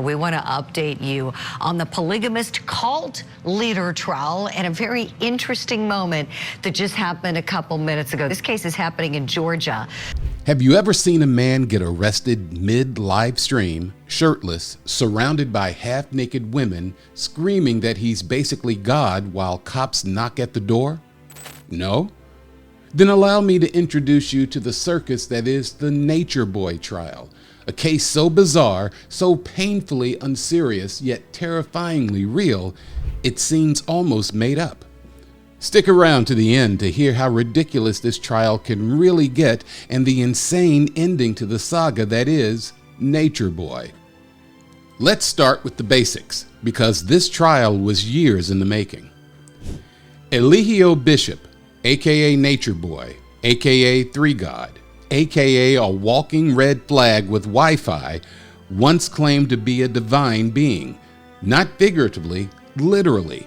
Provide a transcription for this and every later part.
We want to update you on the polygamist cult leader trial and a very interesting moment that just happened a couple minutes ago. This case is happening in Georgia. Have you ever seen a man get arrested mid-live stream, shirtless, surrounded by half-naked women, screaming that he's basically God while cops knock at the door? No? Then allow me to introduce you to the circus that is the Nature Boy trial. A case so bizarre, so painfully unserious, yet terrifyingly real, it seems almost made up. Stick around to the end to hear how ridiculous this trial can really get and the insane ending to the saga that is Nature Boy. Let's start with the basics, because this trial was years in the making. Eligio Bishop, aka Nature Boy, aka Three God, aka a walking red flag with Wi-Fi, once claimed to be a divine being, not figuratively, literally.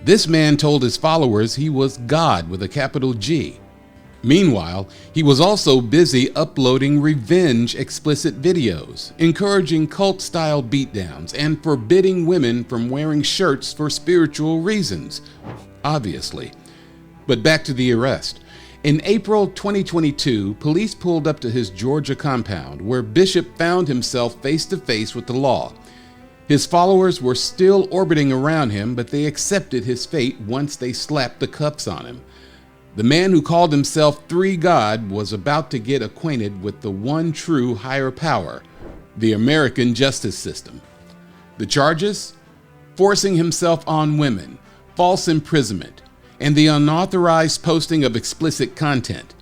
This man told his followers he was God with a capital G. Meanwhile, he was also busy uploading revenge explicit videos, encouraging cult-style beatdowns, and forbidding women from wearing shirts for spiritual reasons, obviously. But back to the arrest. In April 2022, police pulled up to his Georgia compound where Bishop found himself face to face with the law. His followers were still orbiting around him, but they accepted his fate once they slapped the cuffs on him. The man who called himself Three God was about to get acquainted with the one true higher power, the American justice system. The charges? Forcing himself on women, false imprisonment, and the unauthorized posting of explicit content.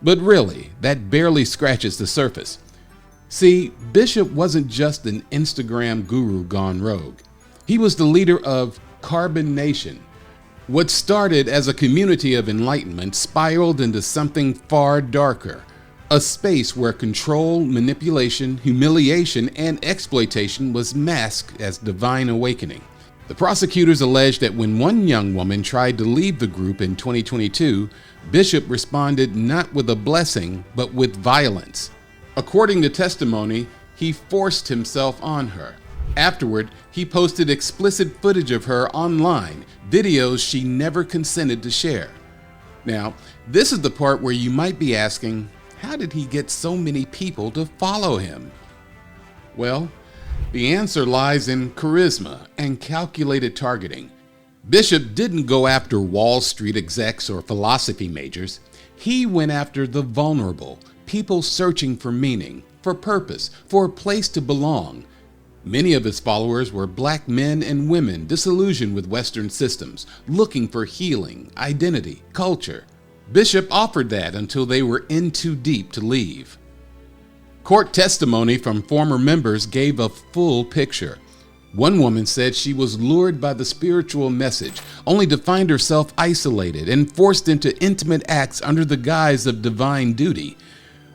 But really, that barely scratches the surface. See, Bishop wasn't just an Instagram guru gone rogue. He was the leader of Carbon Nation. What started as a community of enlightenment spiraled into something far darker, a space where control, manipulation, humiliation, and exploitation was masked as divine awakening. The prosecutors alleged that when one young woman tried to leave the group in 2022, Bishop responded not with a blessing, but with violence. According to testimony, he forced himself on her. Afterward, he posted explicit footage of her online, videos she never consented to share. Now, this is the part where you might be asking, how did he get so many people to follow him? Well, the answer lies in charisma and calculated targeting. Bishop didn't go after Wall Street execs or philosophy majors. He went after the vulnerable, people searching for meaning, for purpose, for a place to belong. Many of his followers were black men and women disillusioned with Western systems, looking for healing, identity, culture. Bishop offered that until they were in too deep to leave. Court testimony from former members gave a full picture. One woman said she was lured by the spiritual message, only to find herself isolated and forced into intimate acts under the guise of divine duty.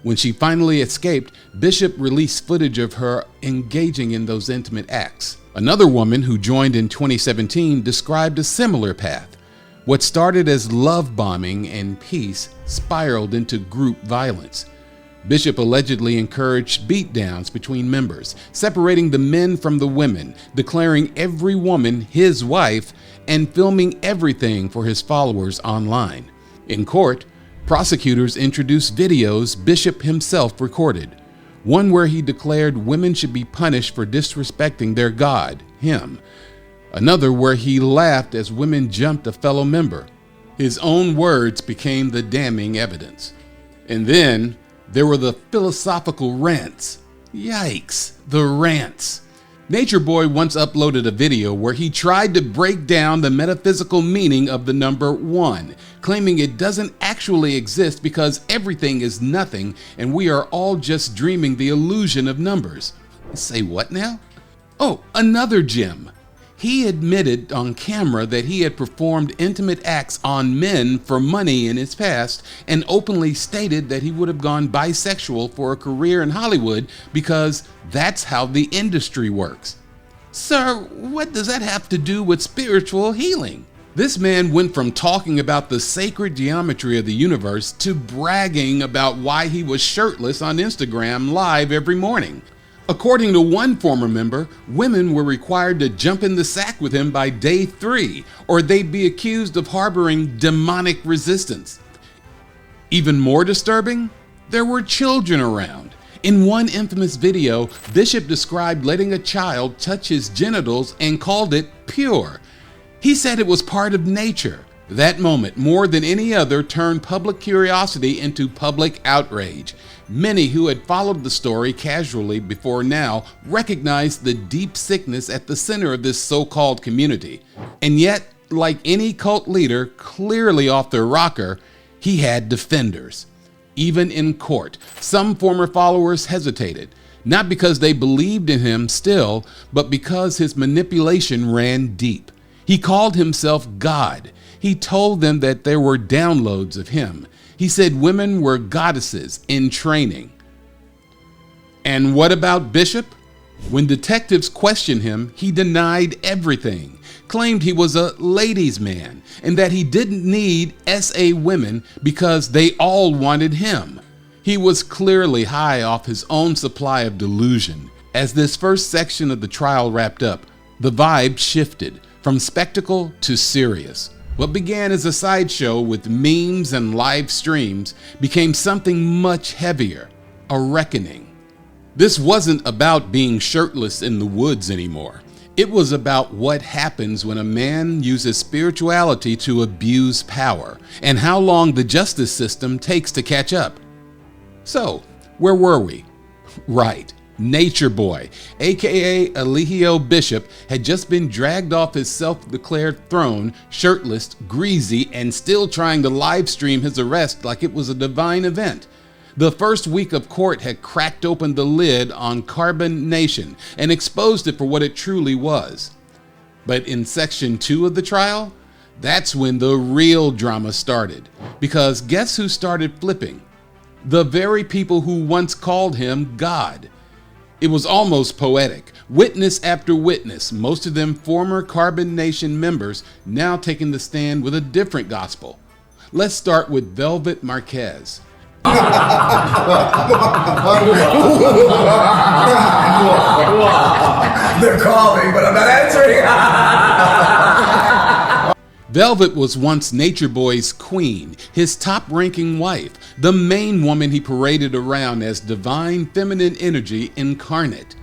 When she finally escaped, Bishop released footage of her engaging in those intimate acts. Another woman who joined in 2017 described a similar path. What started as love bombing and peace spiraled into group violence. Bishop allegedly encouraged beatdowns between members, separating the men from the women, declaring every woman his wife, and filming everything for his followers online. In court, prosecutors introduced videos Bishop himself recorded, one where he declared women should be punished for disrespecting their God, him. Another where he laughed as women jumped a fellow member. His own words became the damning evidence. And then there were the philosophical rants. Yikes, the rants. Nature Boy once uploaded a video where he tried to break down the metaphysical meaning of the number 1, claiming it doesn't actually exist because everything is nothing and we are all just dreaming the illusion of numbers. Say what now? Oh, another gem. He admitted on camera that he had performed intimate acts on men for money in his past and openly stated that he would have gone bisexual for a career in Hollywood because that's how the industry works. Sir, what does that have to do with spiritual healing? This man went from talking about the sacred geometry of the universe to bragging about why he was shirtless on Instagram Live every morning. According to one former member, women were required to jump in the sack with him by day 3, or they'd be accused of harboring demonic resistance. Even more disturbing, there were children around. In one infamous video, Bishop described letting a child touch his genitals and called it pure. He said it was part of nature. That moment, more than any other, turned public curiosity into public outrage. Many who had followed the story casually before now recognized the deep sickness at the center of this so-called community. And yet, like any cult leader clearly off their rocker, he had defenders. Even in court, some former followers hesitated, not because they believed in him still, but because his manipulation ran deep. He called himself God. He told them that there were downloads of him. He said women were goddesses in training. And what about Bishop? When detectives questioned him, he denied everything, claimed he was a ladies' man and that he didn't need SA women because they all wanted him. He was clearly high off his own supply of delusion. As this first section of the trial wrapped up, the vibe shifted from spectacle to serious. What began as a sideshow with memes and live streams became something much heavier, a reckoning. This wasn't about being shirtless in the woods anymore. It was about what happens when a man uses spirituality to abuse power, and how long the justice system takes to catch up. So, where were we? Right. Nature Boy, aka Eligio Bishop, had just been dragged off his self-declared throne, shirtless, greasy, and still trying to live stream his arrest like it was a divine event. The first week of court had cracked open the lid on Carbon Nation and exposed it for what it truly was. But in section 2 of the trial, that's when the real drama started. Because guess who started flipping? The very people who once called him God. It was almost poetic. Witness after witness, most of them former Carbon Nation members, now taking the stand with a different gospel. Let's start with Velvet Marquez. They're calling, but I'm not answering. Velvet was once Nature Boy's queen, his top-ranking wife, the main woman he paraded around as divine feminine energy incarnate.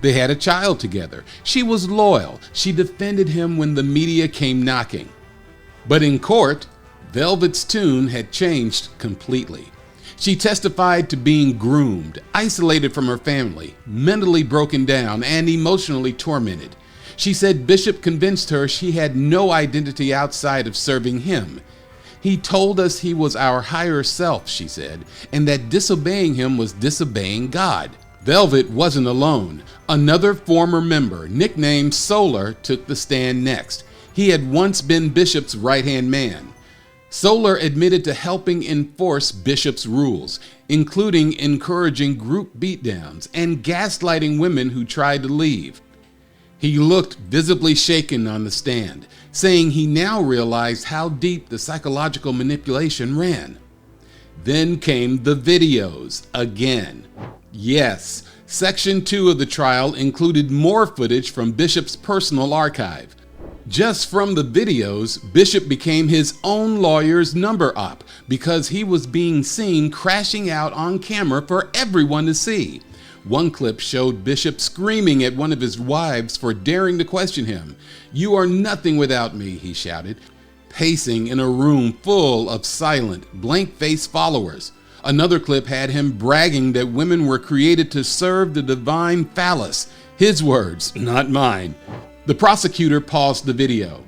They had a child together. She was loyal. She defended him when the media came knocking. But in court, Velvet's tune had changed completely. She testified to being groomed, isolated from her family, mentally broken down, and emotionally tormented. She said Bishop convinced her she had no identity outside of serving him. He told us he was our higher self, she said, and that disobeying him was disobeying God. Velvet wasn't alone. Another former member, nicknamed Solar, took the stand next. He had once been Bishop's right-hand man. Solar admitted to helping enforce Bishop's rules, including encouraging group beatdowns and gaslighting women who tried to leave. He looked visibly shaken on the stand, saying he now realized how deep the psychological manipulation ran. Then came the videos again. Yes, Section 2 of the trial included more footage from Bishop's personal archive. Just from the videos, Bishop became his own lawyer's number op because he was being seen crashing out on camera for everyone to see. One clip showed Bishop screaming at one of his wives for daring to question him. "You are nothing without me," he shouted, pacing in a room full of silent, blank-faced followers. Another clip had him bragging that women were created to serve the divine phallus. His words, not mine. The prosecutor paused the video.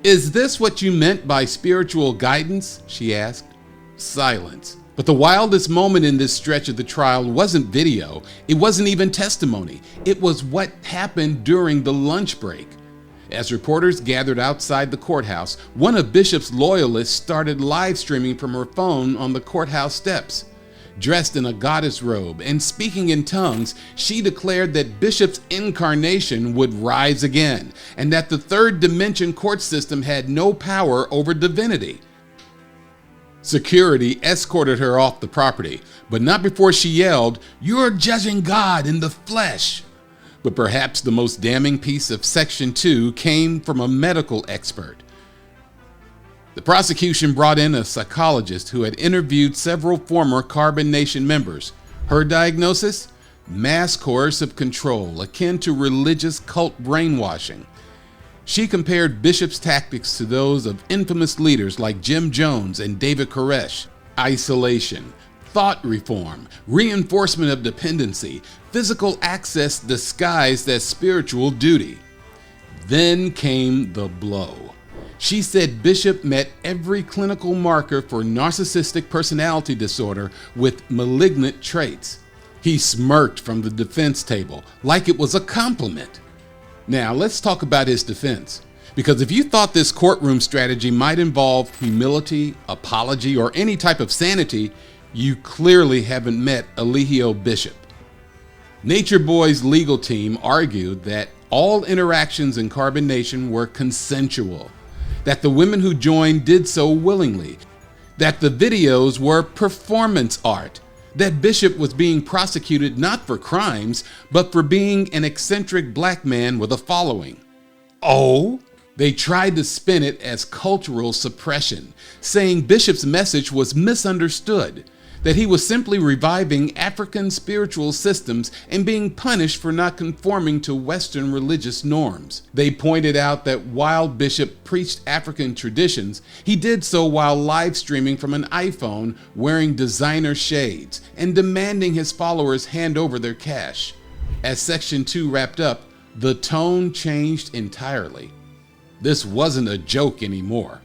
"Is this what you meant by spiritual guidance?" she asked. Silence. But the wildest moment in this stretch of the trial wasn't video. It wasn't even testimony. It was what happened during the lunch break. As reporters gathered outside the courthouse, one of Bishop's loyalists started live streaming from her phone on the courthouse steps. Dressed in a goddess robe and speaking in tongues, she declared that Bishop's incarnation would rise again, and that the third dimension court system had no power over divinity. Security escorted her off the property, but not before she yelled, "You're judging God in the flesh." But perhaps the most damning piece of Section 2 came from a medical expert. The prosecution brought in a psychologist who had interviewed several former Carbon Nation members. Her diagnosis? Mass coercive control, akin to religious cult brainwashing. She compared Bishop's tactics to those of infamous leaders like Jim Jones and David Koresh. Isolation, thought reform, reinforcement of dependency, physical access disguised as spiritual duty. Then came the blow. She said Bishop met every clinical marker for narcissistic personality disorder with malignant traits. He smirked from the defense table like it was a compliment. Now, let's talk about his defense. Because if you thought this courtroom strategy might involve humility, apology, or any type of sanity, you clearly haven't met Eligio Bishop. Nature Boy's legal team argued that all interactions in Carbon Nation were consensual, that the women who joined did so willingly, that the videos were performance art, that Bishop was being prosecuted not for crimes, but for being an eccentric black man with a following. Oh, they tried to spin it as cultural suppression, saying Bishop's message was misunderstood, that he was simply reviving African spiritual systems and being punished for not conforming to Western religious norms. They pointed out that while Bishop preached African traditions, he did so while live streaming from an iPhone wearing designer shades and demanding his followers hand over their cash. As Section 2 wrapped up, the tone changed entirely. This wasn't a joke anymore.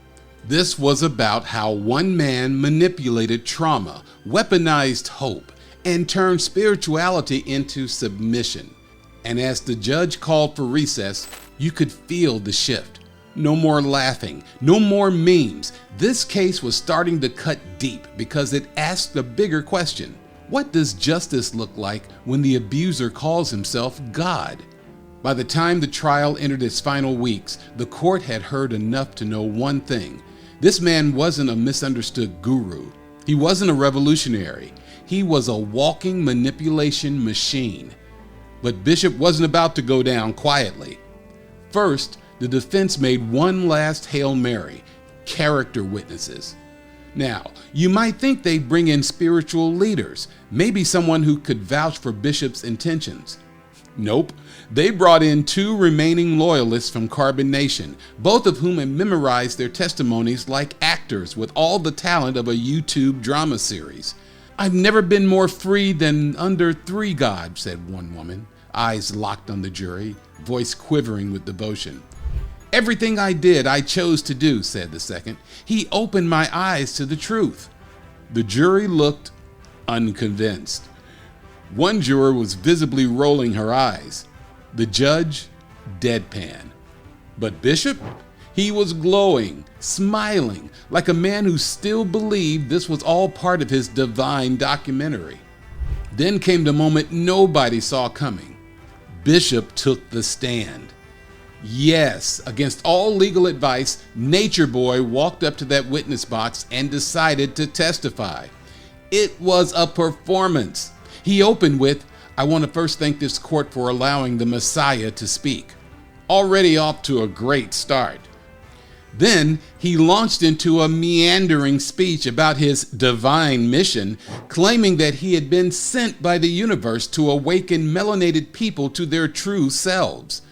This was about how one man manipulated trauma, weaponized hope, and turned spirituality into submission. And as the judge called for recess, you could feel the shift. No more laughing, no more memes. This case was starting to cut deep because it asked a bigger question. What does justice look like when the abuser calls himself God? By the time the trial entered its final weeks, the court had heard enough to know one thing. This man wasn't a misunderstood guru. He wasn't a revolutionary. He was a walking manipulation machine. But Bishop wasn't about to go down quietly. First, the defense made one last Hail Mary: character witnesses. Now, you might think they'd bring in spiritual leaders, maybe someone who could vouch for Bishop's intentions. Nope. They brought in 2 remaining loyalists from Carbon Nation, both of whom had memorized their testimonies like actors with all the talent of a YouTube drama series. "I've never been more free than under 3 God," said one woman, eyes locked on the jury, voice quivering with devotion. "Everything I did, I chose to do," said the second. "He opened my eyes to the truth." The jury looked unconvinced. One juror was visibly rolling her eyes. The judge, deadpan. But Bishop? He was glowing, smiling, like a man who still believed this was all part of his divine documentary. Then came the moment nobody saw coming. Bishop took the stand. Yes, against all legal advice, Nature Boy walked up to that witness box and decided to testify. It was a performance. He opened with, "I want to first thank this court for allowing the Messiah to speak." Already off to a great start. Then he launched into a meandering speech about his divine mission, claiming that he had been sent by the universe to awaken melanated people to their true selves.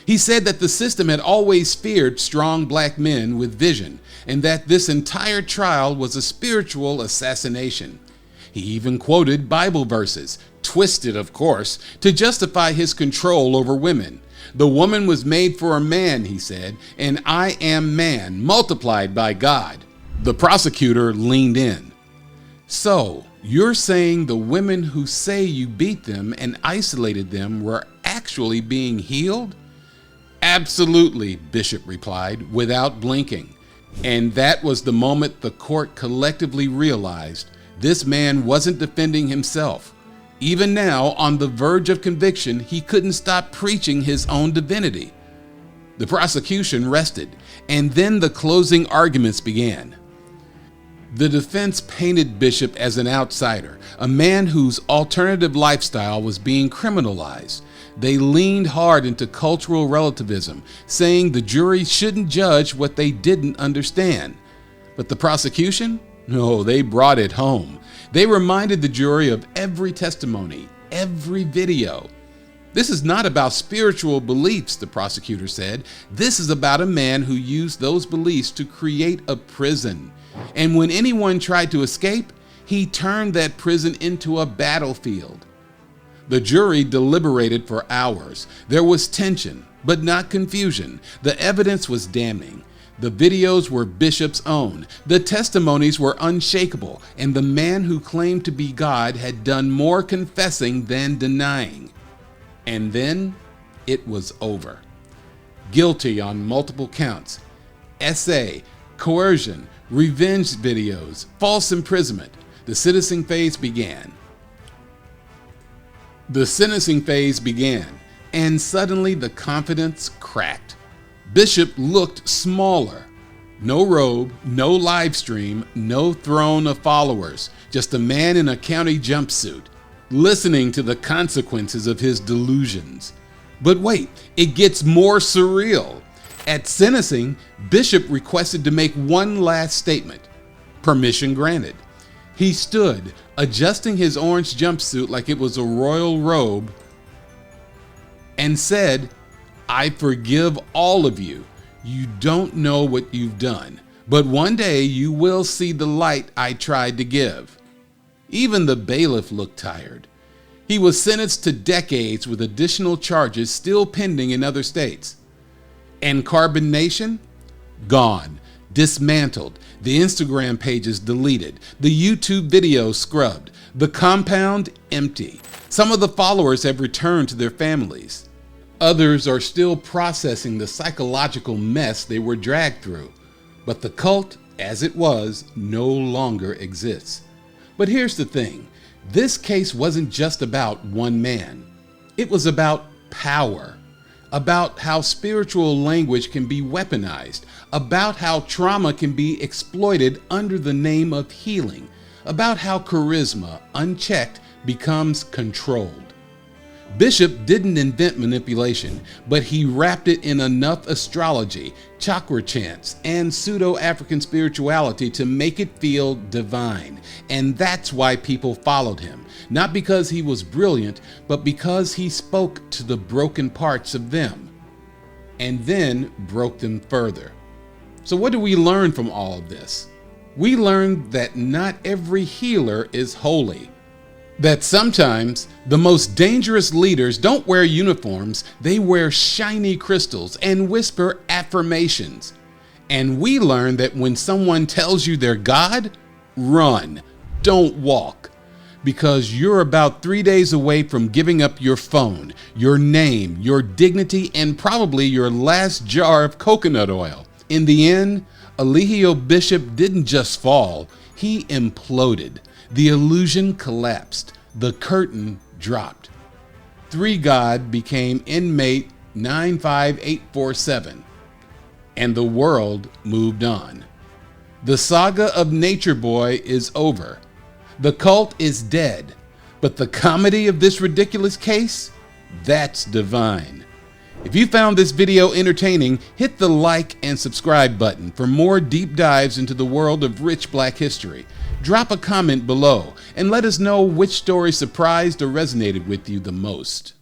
He said that the system had always feared strong black men with vision, and that this entire trial was a spiritual assassination. He even quoted Bible verses, twisted of course, to justify his control over women. "The woman was made for a man," he said, "and I am man, multiplied by God." The prosecutor leaned in. "So, you're saying the women who say you beat them and isolated them were actually being healed?" "Absolutely," Bishop replied, without blinking. And that was the moment the court collectively realized this man wasn't defending himself. Even now, on the verge of conviction, he couldn't stop preaching his own divinity. The prosecution rested, and then the closing arguments began. The defense painted Bishop as an outsider, a man whose alternative lifestyle was being criminalized. They leaned hard into cultural relativism, saying the jury shouldn't judge what they didn't understand. But the prosecution? No, they brought it home. They reminded the jury of every testimony, every video. This is not about spiritual beliefs, the prosecutor said. This is about a man who used those beliefs to create a prison. And when anyone tried to escape, he turned that prison into a battlefield. The jury deliberated for hours. There was tension, but not confusion. The evidence was damning. The videos were Bishop's own. The testimonies were unshakable, and the man who claimed to be God had done more confessing than denying. And then it was over. Guilty on multiple counts: essay, coercion, revenge videos, false imprisonment. The sentencing phase began. And suddenly the confidence cracked. Bishop looked smaller. No robe, no live stream, no throne of followers, just a man in a county jumpsuit, listening to the consequences of his delusions. But wait, it gets more surreal. At sentencing, Bishop requested to make one last statement. Permission granted. He stood, adjusting his orange jumpsuit like it was a royal robe, and said, "I forgive all of you. You don't know what you've done, but one day you will see the light I tried to give." Even the bailiff looked tired. He was sentenced to decades with additional charges still pending in other states. And Carbon Nation? Gone, dismantled, the Instagram pages deleted, the YouTube videos scrubbed, the compound empty. Some of the followers have returned to their families. Others are still processing the psychological mess they were dragged through. But the cult, as it was, no longer exists. But here's the thing. This case wasn't just about one man. It was about power, about how spiritual language can be weaponized, about how trauma can be exploited under the name of healing, about how charisma, unchecked, becomes controlled. Bishop didn't invent manipulation, but he wrapped it in enough astrology, chakra chants, and pseudo-African spirituality to make it feel divine. And that's why people followed him. Not because he was brilliant, but because he spoke to the broken parts of them, and then broke them further. So what do we learn from all of this? We learned that not every healer is holy. That sometimes the most dangerous leaders don't wear uniforms, they wear shiny crystals and whisper affirmations. And we learn that when someone tells you they're God, run, don't walk. Because you're about 3 days away from giving up your phone, your name, your dignity, and probably your last jar of coconut oil. In the end, Eligio Bishop didn't just fall, he imploded. The illusion collapsed. The curtain dropped. 3 God became inmate 95847, and the world moved on. The saga of Nature Boy is over. The cult is dead, but the comedy of this ridiculous case, that's divine. If you found this video entertaining, hit the like and subscribe button for more deep dives into the world of rich Black history. Drop a comment below and let us know which story surprised or resonated with you the most.